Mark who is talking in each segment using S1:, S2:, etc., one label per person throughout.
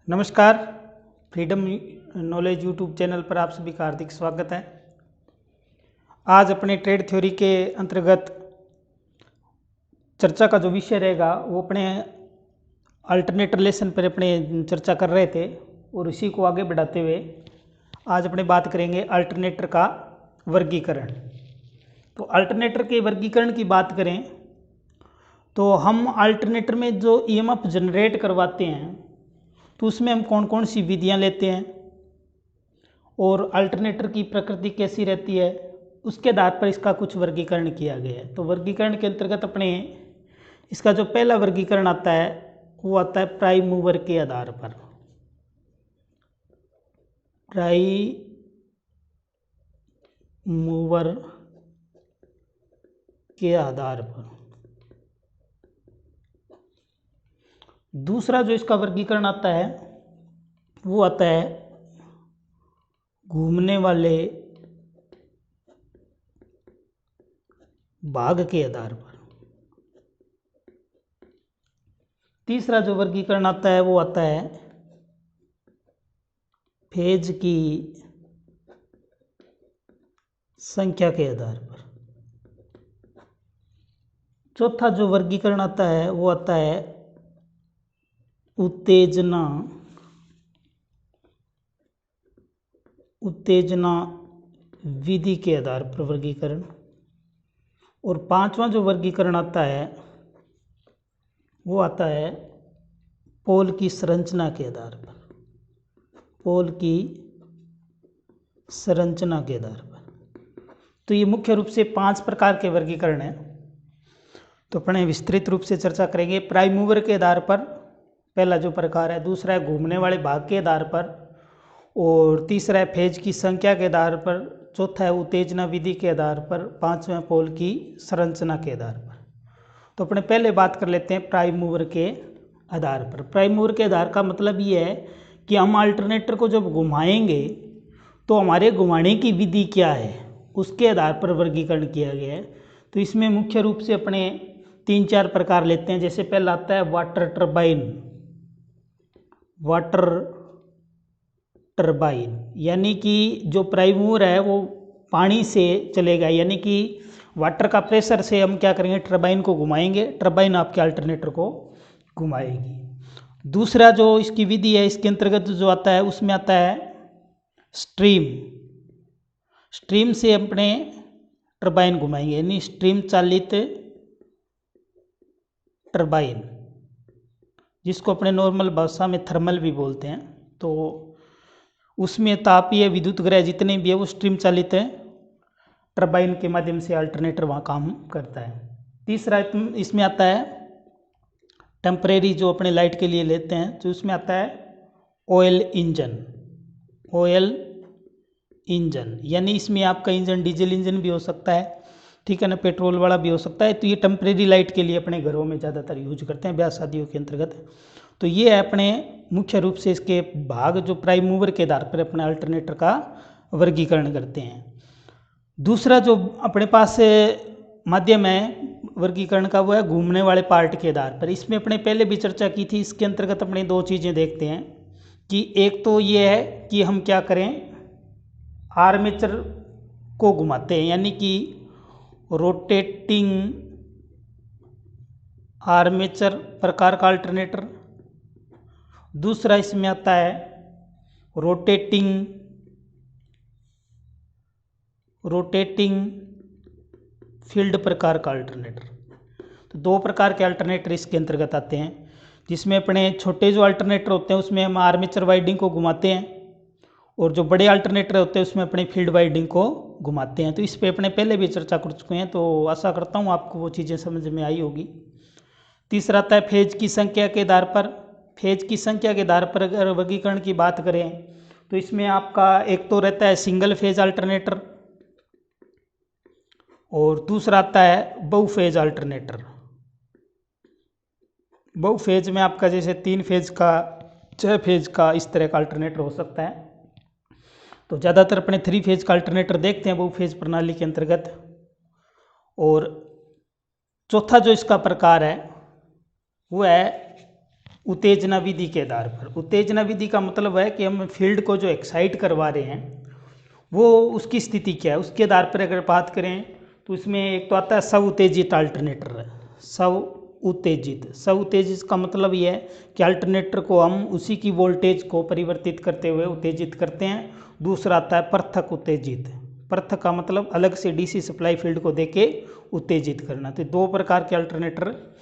S1: नमस्कार। Freedom knowledge YouTube channel पर आप सभी का हार्दिक स्वागत है। आज अपने ट्रेड थ्योरी के अंतर्गत चर्चा का जो विषय रहेगा वो अपने अल्टरनेट रिलेशन पर अपने चर्चा कर रहे थे और इसी को आगे बढ़ाते हुए आज अपने बात करेंगे अल्टरनेटर का वर्गीकरण। तो अल्टरनेटर के वर्गीकरण की बात करें तो हम अल्टरनेटर में जो ईएमएफ जनरेट करवाते हैं तो उसमें हम कौन कौन सी विधियां लेते हैं और अल्टरनेटर की प्रकृति कैसी रहती है उसके आधार पर इसका कुछ वर्गीकरण किया गया है। तो वर्गीकरण के अंतर्गत अपने इसका जो पहला वर्गीकरण आता है वो आता है प्राइम मूवर के आधार पर। प्राइम मूवर के आधार पर। दूसरा जो इसका वर्गीकरण आता है वो आता है घूमने वाले भाग के आधार पर। तीसरा जो वर्गीकरण आता है वो आता है फेज की संख्या के आधार पर। चौथा जो वर्गीकरण आता है वो आता है उत्तेजना विधि के आधार पर वर्गीकरण। और पांचवा जो वर्गीकरण आता है वो आता है पोल की संरचना के आधार पर। पोल की संरचना के आधार पर। तो ये मुख्य रूप से 5 प्रकार के वर्गीकरण हैं। तो अपने विस्तृत रूप से चर्चा करेंगे। प्राइम मूवर के आधार पर पहला जो प्रकार है, दूसरा है घूमने वाले भाग के आधार पर, और तीसरा है फेज की संख्या के आधार पर, चौथा है उत्तेजना विधि के आधार पर, पांचवा पोल की संरचना के आधार पर। तो अपने पहले बात कर लेते हैं प्राइम मूवर के आधार पर। प्राइम मूवर के आधार का मतलब ये है कि हम अल्टरनेटर को जब घुमाएंगे तो हमारे घुमाने की विधि क्या है उसके आधार पर वर्गीकरण किया गया है। तो इसमें मुख्य रूप से अपने 3-4 प्रकार लेते हैं। जैसे पहला आता है वाटर टरबाइन, यानी कि जो प्राइम मूवर है वो पानी से चलेगा, यानी कि वाटर का प्रेशर से हम क्या करेंगे, टरबाइन को घुमाएंगे, टरबाइन आपके अल्टरनेटर को घुमाएगी। दूसरा जो इसकी विधि है इसके अंतर्गत जो आता है उसमें आता है स्ट्रीम से अपने टरबाइन घुमाएंगे, यानी स्ट्रीम चालित टरबाइन, जिसको अपने नॉर्मल भाषा में थर्मल भी बोलते हैं। तो उसमें तापीय विद्युत ग्रह जितने भी है वो स्ट्रीम चालित है टरबाइन के माध्यम से अल्टरनेटर वहाँ काम करता है। तीसरा इसमें आता है टेम्परेरी, जो अपने लाइट के लिए लेते हैं, तो उसमें आता है ऑयल इंजन, यानी इसमें आपका इंजन डीजल इंजन भी हो सकता है, ठीक है ना, पेट्रोल वाला भी हो सकता है। तो ये टेम्परेरी लाइट के लिए अपने घरों में ज़्यादातर यूज करते हैं, ब्याह शादियों के अंतर्गत। तो ये है अपने मुख्य रूप से इसके भाग जो प्राइम मूवर के आधार पर अपने अल्टरनेटर का वर्गीकरण करते हैं। दूसरा जो अपने पास माध्यम है वर्गीकरण का वो है घूमने वाले पार्ट के आधार पर। इसमें अपने पहले भी चर्चा की थी। इसके अंतर्गत अपने 2 चीज़ें देखते हैं कि एक तो ये है कि हम क्या करें, आर्मेचर को घुमाते हैं, यानी कि रोटेटिंग आर्मेचर प्रकार का अल्टरनेटर। दूसरा इसमें आता है रोटेटिंग फील्ड प्रकार का अल्टरनेटर। तो 2 प्रकार के अल्टरनेटर इसके अंतर्गत आते हैं, जिसमें अपने छोटे जो अल्टरनेटर होते हैं उसमें हम आर्मेचर वाइंडिंग को घुमाते हैं, और जो बड़े अल्टरनेटर होते हैं उसमें अपने फील्ड वाइंडिंग को घुमाते हैं। तो इस पे अपने पहले भी चर्चा कर चुके हैं, तो आशा करता हूँ आपको वो चीज़ें समझ में आई होगी। तीसरा आता है फेज की संख्या के आधार पर। फेज की संख्या के आधार पर अगर वर्गीकरण की बात करें तो इसमें आपका एक तो रहता है सिंगल फेज अल्टरनेटर, और दूसरा आता है बहुफेज अल्टरनेटर। बहुफेज में आपका जैसे 3 फेज का, 6 फेज का, इस तरह का अल्टरनेटर हो सकता है। तो ज़्यादातर अपने 3 फेज का अल्टरनेटर देखते हैं बहुफेज प्रणाली के अंतर्गत। और चौथा जो इसका प्रकार है वो है उत्तेजना विधि के आधार पर। उत्तेजना विधि का मतलब है कि हम फील्ड को जो एक्साइट करवा रहे हैं वो उसकी स्थिति क्या है, उसके आधार पर अगर बात करें तो इसमें एक तो आता है स्व उत्तेजित अल्टरनेटर है। स्व उत्तेजित का मतलब ये है कि अल्टरनेटर को हम उसी की वोल्टेज को परिवर्तित करते हुए उत्तेजित करते हैं। दूसरा आता है पृथक उत्तेजित। पृथक का मतलब अलग से डीसी सप्लाई फील्ड को देके उत्तेजित करना। तो दो प्रकार के अल्टरनेटर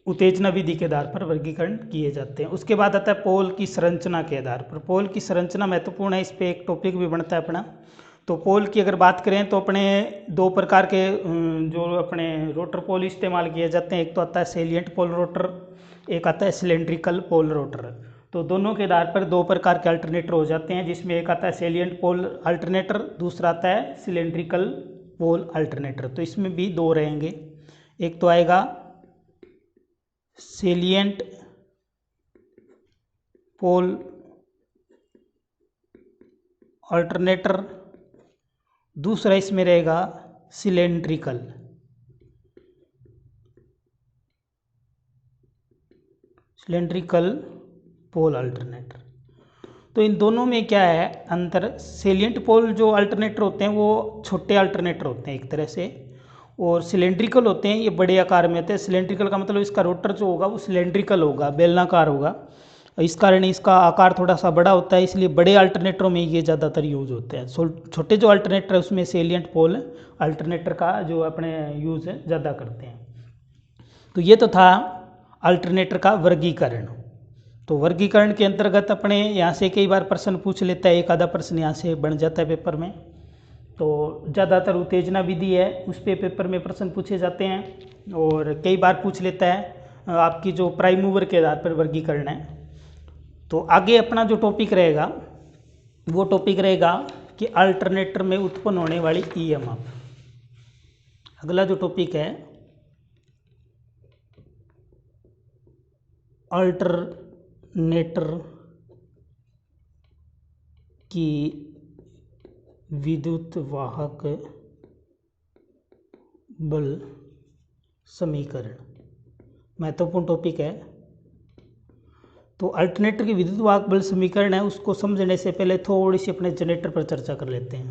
S1: उत्तेजना विधि के आधार पर वर्गीकरण किए जाते हैं। उसके बाद आता है पोल की संरचना के आधार पर। पोल की संरचना महत्वपूर्ण है, इस पे एक टॉपिक भी बनता है अपना। तो पोल की अगर बात करें तो अपने दो प्रकार के जो अपने रोटर पोल इस्तेमाल किए जाते हैं। एक तो आता है सेलिएंट पोल रोटर, एक आता है सिलेंड्रिकल पोल रोटर। तो दोनों के आधार पर दो प्रकार के अल्टरनेटर हो जाते हैं, जिसमें एक आता है सेलिएंट पोल अल्टरनेटर, दूसरा आता है सिलेंड्रिकल पोल अल्टरनेटर। तो इसमें भी दो रहेंगे, एक तो आएगा सेलिएंट पोल अल्टरनेटर, दूसरा इसमें रहेगा सिलेंड्रिकल पोल अल्टरनेटर। तो इन दोनों में क्या है अंतर? सेलिएंट पोल जो अल्टरनेटर होते हैं वो छोटे अल्टरनेटर होते हैं एक तरह से, और सिलेंड्रिकल होते हैं ये बड़े आकार में होते हैं। सिलेंड्रिकल का मतलब इसका रोटर जो होगा वो सिलेंड्रिकल होगा, बेलनाकार होगा। इस कारण इसका आकार थोड़ा सा बड़ा होता है, इसलिए बड़े अल्टरनेटरों में ये ज़्यादातर यूज होते हैं। छोटे जो अल्टरनेटर है उसमें सेलिएंट पोल अल्टरनेटर का जो अपने यूज़ है ज़्यादा करते हैं। तो ये तो था अल्टरनेटर का वर्गीकरण। तो वर्गीकरण के अंतर्गत अपने यहाँ से कई बार प्रश्न पूछ लेता है, एक आधा प्रश्न यहाँ से बन जाता है पेपर में। तो ज़्यादातर उत्तेजना विधि है उस पे पेपर में प्रश्न पूछे जाते हैं, और कई बार पूछ लेता है आपकी जो प्राइम मूवर के आधार पर वर्गीकरण है। तो आगे अपना जो टॉपिक रहेगा वो टॉपिक रहेगा कि अल्टरनेटर में उत्पन्न होने वाली ईएमएफ। अगला जो टॉपिक है अल्टरनेटर की विद्युत वाहक बल समीकरण, महत्वपूर्ण टॉपिक है। तो अल्टरनेटर की विद्युत वाहक बल समीकरण है, उसको समझने से पहले थोड़ी सी अपने जनरेटर पर चर्चा कर लेते हैं।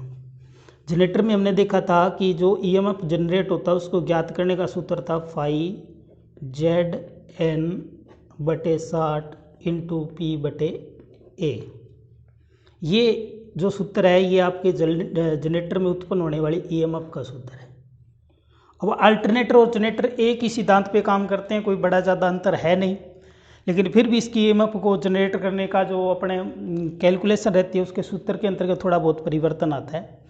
S1: जनरेटर में हमने देखा था कि जो ईएमएफ जनरेट होता है उसको ज्ञात करने का सूत्र था फाई ZN/60 इंटू P/A। ये जो सूत्र है ये आपके जनरेटर में उत्पन्न होने वाली ईएमएफ का सूत्र है। अब अल्टरनेटर और जनरेटर एक ही सिद्धांत पे काम करते हैं, कोई बड़ा ज़्यादा अंतर है नहीं, लेकिन फिर भी इसकी ईएमएफ को जनरेट करने का जो अपने कैलकुलेशन रहती है उसके सूत्र के अंतर्गत थोड़ा बहुत परिवर्तन आता है।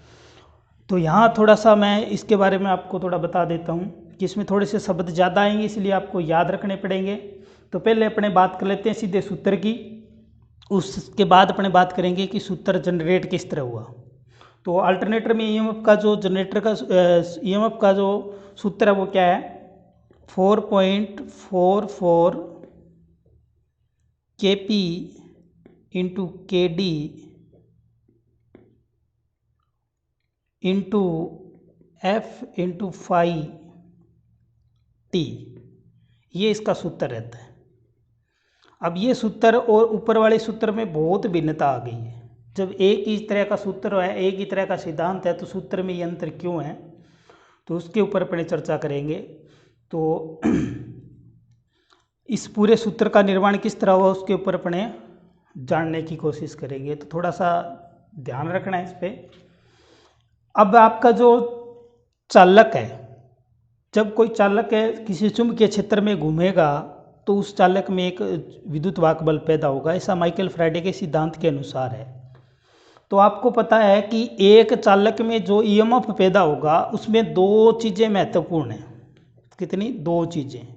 S1: तो यहाँ थोड़ा सा मैं इसके बारे में आपको थोड़ा बता देता हूँ कि इसमें थोड़े से शब्द ज़्यादा आएंगे, इसलिए आपको याद रखने पड़ेंगे। तो पहले अपने बात कर लेते हैं सीधे सूत्र की, उसके बाद अपने बात करेंगे कि सूत्र जनरेट किस तरह हुआ। तो अल्टरनेटर में ईएमएफ का जो जनरेटर का ईएमएफ का जो सूत्र है वो क्या है? 4.44 kp into KD into F into phi T, ये इसका सूत्र रहता है। अब ये सूत्र और ऊपर वाले सूत्र में बहुत भिन्नता आ गई है। जब एक ही तरह का सूत्र है, एक ही तरह का सिद्धांत है, तो सूत्र में ये अंतर क्यों है, तो उसके ऊपर अपने चर्चा करेंगे। तो इस पूरे सूत्र का निर्माण किस तरह हुआ उसके ऊपर अपने जानने की कोशिश करेंगे। तो थोड़ा सा ध्यान रखना है इस पर। अब आपका जो चालक है, जब कोई चालक है किसी चुंबकीय क्षेत्र में घूमेगा तो उस चालक में एक विद्युत वाहक बल पैदा होगा, ऐसा माइकल फैराडे के सिद्धांत के अनुसार है। तो आपको पता है कि एक चालक में जो ईएमएफ पैदा होगा उसमें दो चीज़ें महत्वपूर्ण हैं। कितनी? दो चीज़ें।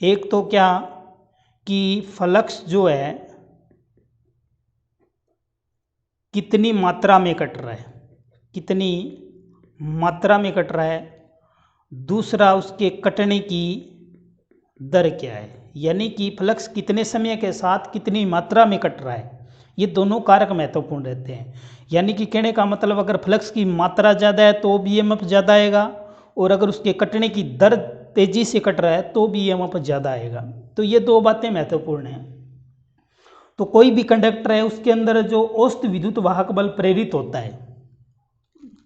S1: एक तो क्या कि फ्लक्स जो है कितनी मात्रा में कट रहा है, कितनी मात्रा में कट रहा है। दूसरा उसके कटने की दर क्या है, यानी कि फ्लक्स कितने समय के साथ कितनी मात्रा में कट रहा है। ये दोनों कारक महत्वपूर्ण रहते हैं। यानी कि कहने का मतलब अगर फ्लक्स की मात्रा ज़्यादा है तो भी ईएमएफ ज़्यादा आएगा, और अगर उसके कटने की दर तेज़ी से कट रहा है तो भी ईएमएफ ज़्यादा आएगा। तो ये दो बातें महत्वपूर्ण हैं। तो कोई भी कंडक्टर है उसके अंदर जो औसत विद्युत वाहक बल प्रेरित होता है,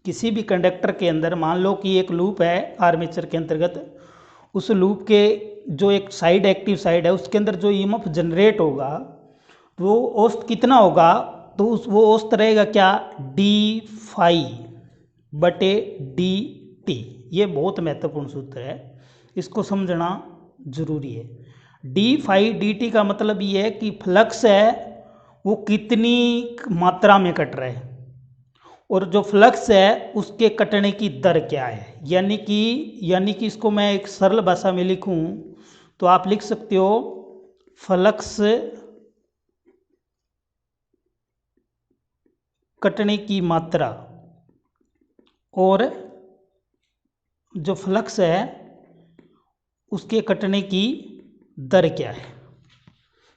S1: किसी भी कंडक्टर के अंदर, मान लो कि एक लूप है आर्मेचर के अंतर्गत, उस लूप के जो एक साइड एक्टिव साइड है उसके अंदर जो ईएमएफ जनरेट होगा वो औसत कितना होगा, तो वो औसत रहेगा क्या, डी फाई बटे डी टी। ये बहुत महत्वपूर्ण सूत्र है, इसको समझना जरूरी है। डी फाई डी टी का मतलब ये है कि फ्लक्स है वो कितनी मात्रा में कट रहा है और जो फ्लक्स है उसके कटने की दर क्या है। यानी कि इसको मैं एक सरल भाषा में लिखूं तो आप लिख सकते हो फ्लक्स कटने की मात्रा और जो फ्लक्स है उसके कटने की दर क्या है।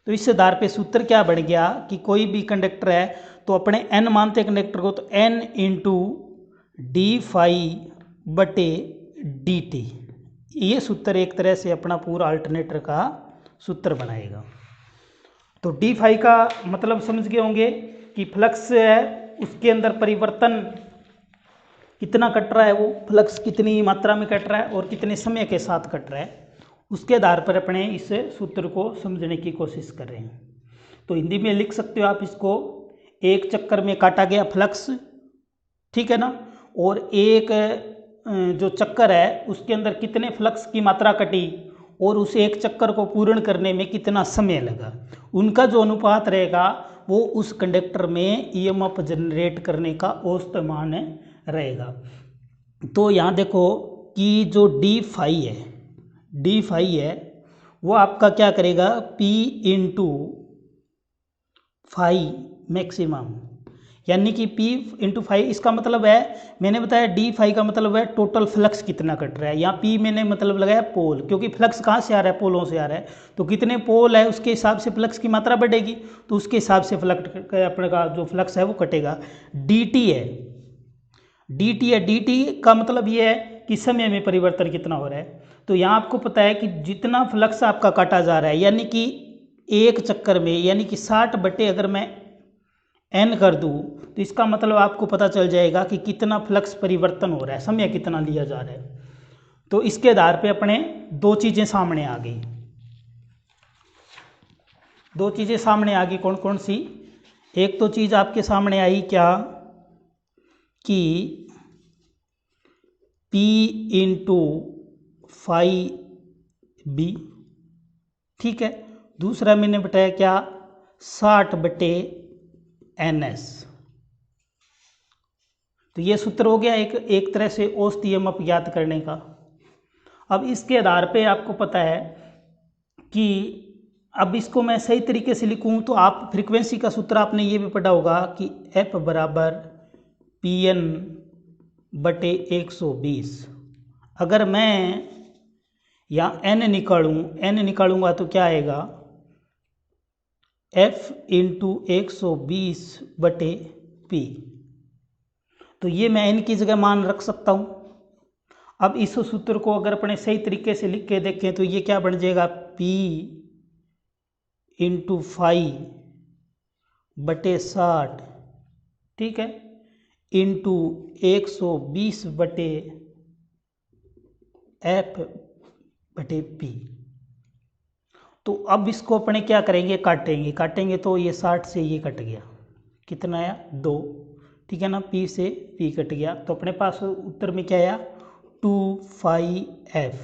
S1: तो इस आधार पे सूत्र क्या बन गया कि कोई भी कंडक्टर है तो अपने n मानते हैं कंडक्टर को, तो n इंटू डी फाई बटे डी टी, ये सूत्र एक तरह से अपना पूरा अल्टरनेटर का सूत्र बनाएगा। तो डी फाई का मतलब समझ गए होंगे कि फ्लक्स है उसके अंदर परिवर्तन कितना कट रहा है, वो फ्लक्स कितनी मात्रा में कट रहा है और कितने समय के साथ कट रहा है, उसके आधार पर अपने इस सूत्र को समझने की कोशिश कर रहे हैं। तो हिंदी में लिख सकते हो आप इसको, एक चक्कर में काटा गया फ्लक्स, ठीक है ना, और एक जो चक्कर है उसके अंदर कितने फ्लक्स की मात्रा कटी और उस एक चक्कर को पूर्ण करने में कितना समय लगा, उनका जो अनुपात रहेगा वो उस कंडक्टर में ईएमएफ जनरेट करने का औसत मान रहेगा। तो यहाँ देखो कि जो डी फाई है वो आपका क्या करेगा, P इंटू फाई मैक्सिमम, यानी कि P इंटू फाई, इसका मतलब है मैंने बताया डी फाई का मतलब है टोटल फ्लक्स कितना कट रहा है। यहाँ P मैंने मतलब लगाया पोल, क्योंकि फ्लक्स कहाँ से आ रहा है, पोलों से आ रहा है, तो कितने पोल है उसके हिसाब से फ्लक्स की मात्रा बढ़ेगी, तो उसके हिसाब से अपने का जो फ्लक्स है वो कटेगा। डी टी है, डी टी का मतलब ये है कि समय में परिवर्तन कितना हो रहा है। तो यहाँ आपको पता है कि जितना फ्लक्स आपका काटा जा रहा है, यानी कि एक चक्कर में, यानी कि 60 बटे अगर मैं n कर दूँ तो इसका मतलब आपको पता चल जाएगा कि कितना फ्लक्स परिवर्तन हो रहा है, समय कितना लिया जा रहा है। तो इसके आधार पे अपने दो चीज़ें सामने आ गई, कौन कौन सी। एक तो चीज़ आपके सामने आई क्या कि P इंटू फाई बी, ठीक है। दूसरा मैंने बताया क्या, 60 बटे NS। तो ये सूत्र हो गया एक तरह से औसत ईएमएफ ज्ञात करने का। अब इसके आधार पे आपको पता है कि अब इसको मैं सही तरीके से लिखूं तो आप फ्रीक्वेंसी का सूत्र आपने ये भी पढ़ा होगा कि F बराबर PN बटे 120। अगर मैं यहाँ n निकालूंगा तो क्या आएगा, F इंटू 120 बटे P। तो ये मैं n की जगह मान रख सकता हूँ। अब इस सूत्र को अगर अपने सही तरीके से लिख के देखें तो ये क्या बन जाएगा, P इंटू फाई बटे 60, ठीक है, इंटू 120 बटे F बटे P। तो अब इसको अपने क्या करेंगे, काटेंगे तो ये 60 से ये कट गया, कितना आया 2, ठीक है ना, P से P कट गया, तो अपने पास उत्तर में क्या आया 2πf।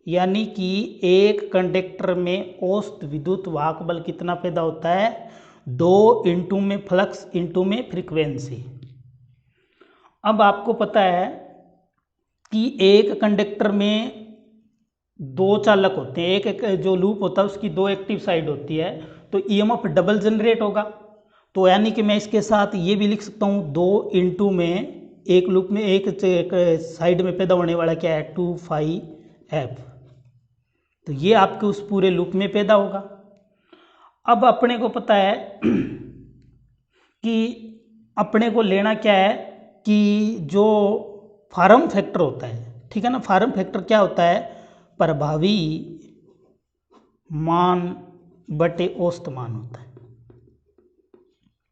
S1: यानी कि एक कंडक्टर में औसत विद्युत वाहक बल कितना पैदा होता है, 2 इंटू में फ्लक्स इंटू में फ्रीक्वेंसी। अब आपको पता है कि एक कंडक्टर में दो चालक होते हैं, एक जो लूप होता है उसकी दो एक्टिव साइड होती है, तो ईएमएफ डबल जनरेट होगा। तो यानी कि मैं इसके साथ ये भी लिख सकता हूँ 2 इंटू में एक लूप में एक साइड में पैदा होने वाला क्या है 2πf, तो ये आपके उस पूरे लूप में पैदा होगा। अब अपने को पता है कि अपने को लेना क्या है कि जो फार्म फैक्टर होता है, ठीक है ना, फार्म फैक्टर क्या होता है, प्रभावी मान बटे औसत मान होता है।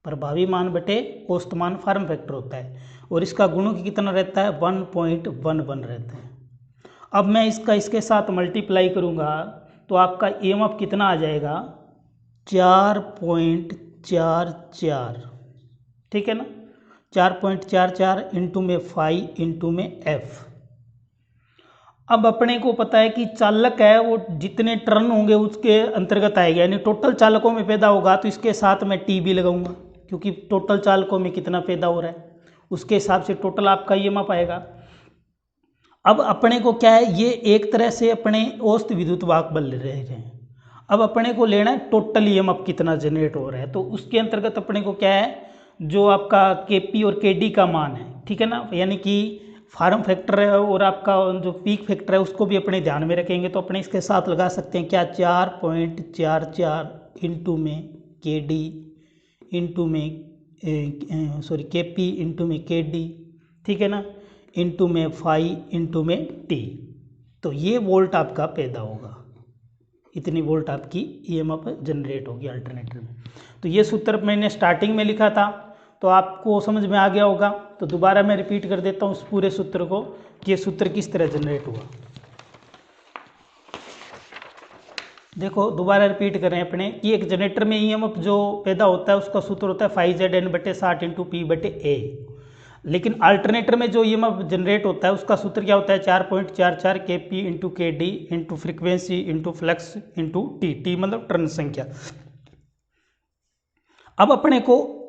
S1: प्रभावी मान बटे औसत मान फॉर्म फैक्टर होता है और इसका गुणक कितना रहता है 1.11 रहता है। अब मैं इसके साथ मल्टीप्लाई करूँगा तो आपका ईएमएफ कितना आ जाएगा 4.44, ठीक है ना, 4.44 इंटू में 5 इंटू में एफ। अब अपने को पता है कि चालक है वो जितने टर्न होंगे उसके अंतर्गत आएगा, यानी टोटल चालकों में पैदा होगा तो इसके साथ मैं टी भी लगाऊंगा क्योंकि टोटल चालकों में कितना पैदा हो रहा है उसके हिसाब से टोटल आपका ईएमएफ आएगा। अब अपने को क्या है, ये एक तरह से अपने औसत विद्युत वाहक बल ले रहे हैं। अब अपने को लेना है टोटल ईएमएफ कितना जनरेट हो रहा है, तो उसके अंतर्गत अपने को क्या है जो आपका केपी और केडी का मान है, ठीक है ना, यानी कि फॉर्म फैक्टर है और आपका जो पीक फैक्टर है उसको भी अपने ध्यान में रखेंगे तो अपने इसके साथ लगा सकते हैं क्या 4.44 इंटू में के डी इंटू में केपी इंटू में के डी, ठीक है ना, इंटू में 5 इंटू में टी। तो ये वोल्ट आपका पैदा होगा, इतनी वोल्ट आपकी ईएमएफ जनरेट होगी अल्टरनेटर में। तो ये सूत्र मैंने स्टार्टिंग में लिखा था तो आपको समझ में आ गया होगा, तो दोबारा मैं रिपीट कर देता हूँ उस पूरे सूत्र को कि ये सूत्र किस तरह जनरेट हुआ। देखो दोबारा रिपीट करें अपने कि एक जनरेटर में ईएमएफ जो पैदा होता है उसका सूत्र होता है 5Zn बटे 60 इंटू पी बटे ए। लेकिन अल्टरनेटर में जो ईएमएफ जनरेट होता है उसका सूत्र क्या होता है 4.44 के पी इंटू के D into frequency into flux into T, T मतलब टर्न संख्या। अब अपने को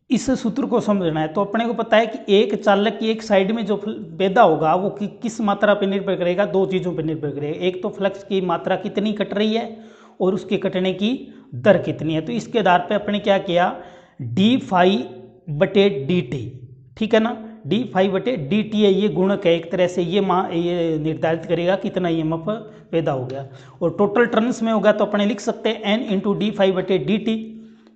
S1: इस सूत्र को समझना है तो अपने को पता है कि एक चालक की एक साइड में जो पैदा होगा वो किस मात्रा पर निर्भर करेगा, दो चीज़ों पर निर्भर करेगा। एक तो फ्लक्स की मात्रा कितनी कट रही है और उसके कटने की दर कितनी है। तो इसके आधार पे अपने क्या किया डी फाई बटे डी टी, ठीक है ना, डी फाई बटे डी टी है, ये गुणक है एक तरह से, ये निर्धारित करेगा कितना ईएमएफ पैदा हो गया। और टोटल टर्न्स में होगा तो अपने लिख सकते हैं एन इंटू डी फाई बटे डी टी,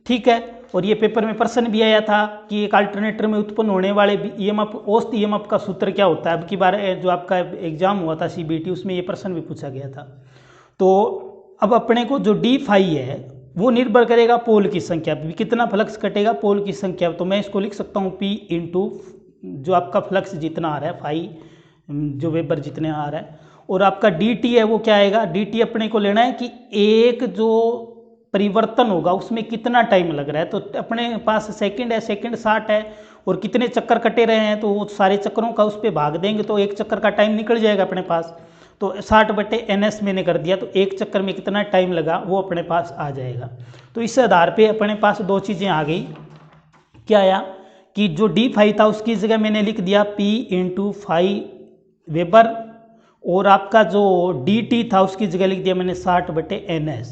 S1: ठीक है। और ये पेपर में प्रश्न भी आया था कि एक अल्टरनेटर में उत्पन्न होने वाले ईएमएफ औसत ईएमएफ का सूत्र क्या होता है। अब की बार जो आपका एग्जाम हुआ था सीबीटी उसमें ये प्रश्न भी पूछा गया था। तो अब अपने को जो डी फाई है वो निर्भर करेगा पोल की संख्या, कितना फ्लक्स कटेगा पोल की संख्या। तो मैं इसको लिख सकता हूँ पी इंटू जो आपका फ्लक्स जितना आ रहा है फाई जो वेबर जितने आ रहा है, और आपका डी टी है वो क्या आएगा, डी टी अपने को लेना है कि एक जो परिवर्तन होगा उसमें कितना टाइम लग रहा है। तो अपने पास सेकंड है, सेकंड 60 है और कितने चक्कर कटे रहे हैं तो वो सारे चक्करों का उस पर भाग देंगे तो एक चक्कर का टाइम निकल जाएगा अपने पास। तो 60 बटे NS मैंने कर दिया तो एक चक्कर में कितना टाइम लगा वो अपने पास आ जाएगा। तो इस आधार पे अपने पास दो चीज़ें आ गई, क्या आया कि जो डी फाई था उसकी जगह मैंने लिख दिया P इंटू फाई वेबर, और आपका जो डी टी था उसकी जगह लिख दिया मैंने 60 बटे NS,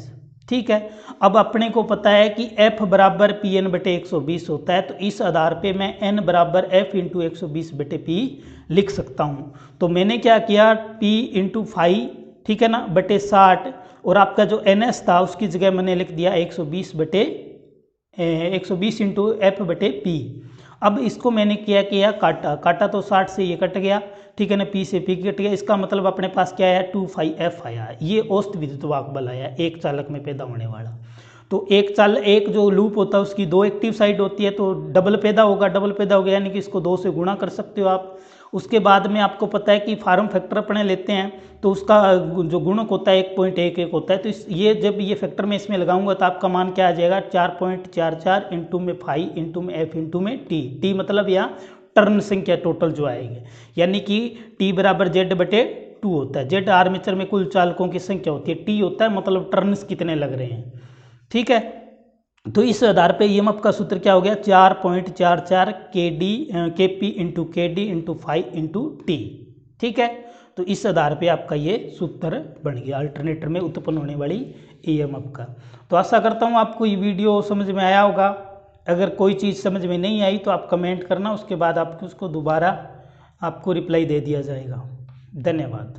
S1: ठीक है। अब अपने को पता है कि F बराबर पी एन बटे 120 होता है, तो इस आधार पे मैं N बराबर F इंटू 120 बटे P लिख सकता हूँ। तो मैंने क्या किया P इंटू फाई, ठीक है ना, बटे 60, और आपका जो NS था उसकी जगह मैंने लिख दिया 120 इंटू F बटे P। अब इसको मैंने किया काटा तो 60 से ये कट गया, ठीक है ना, P से P कट गया। इसका मतलब अपने पास क्या आया 2πf आया, ये औसत विद्युत वाहक बल आया एक चालक में पैदा होने वाला। तो एक जो लूप होता है उसकी दो एक्टिव साइड होती है तो डबल पैदा होगा यानी कि इसको 2 से गुणा कर सकते हो आप। उसके बाद में आपको पता है कि फॉर्म फैक्टर अपने लेते हैं तो उसका जो गुणक होता है 1.11 होता है। तो ये जब ये फैक्टर में इसमें लगाऊंगा तो आपका मान क्या आ जाएगा 4.44 इंटू में 5 इंटू में F इंटू में टी मतलब यहाँ टर्न संख्या टोटल जो आएगी, यानी कि T बराबर Z बटे 2 होता है। Z आर्मेचर में कुल चालकों की संख्या होती है, T होता है मतलब टर्न्स कितने लग रहे हैं, ठीक है। तो इस आधार पे ईएमएफ का सूत्र क्या हो गया 4.44 के पी इंटू के डी इंटू 5 इंटू टी, ठीक है। तो इस आधार पे आपका ये सूत्र बन गया अल्टरनेटर में उत्पन्न होने वाली ईएमएफ का। तो आशा करता हूँ आपको ये वीडियो समझ में आया होगा। अगर कोई चीज़ समझ में नहीं आई तो आप कमेंट करना, उसके बाद आपको उसको दोबारा आपको रिप्लाई दे दिया जाएगा। धन्यवाद।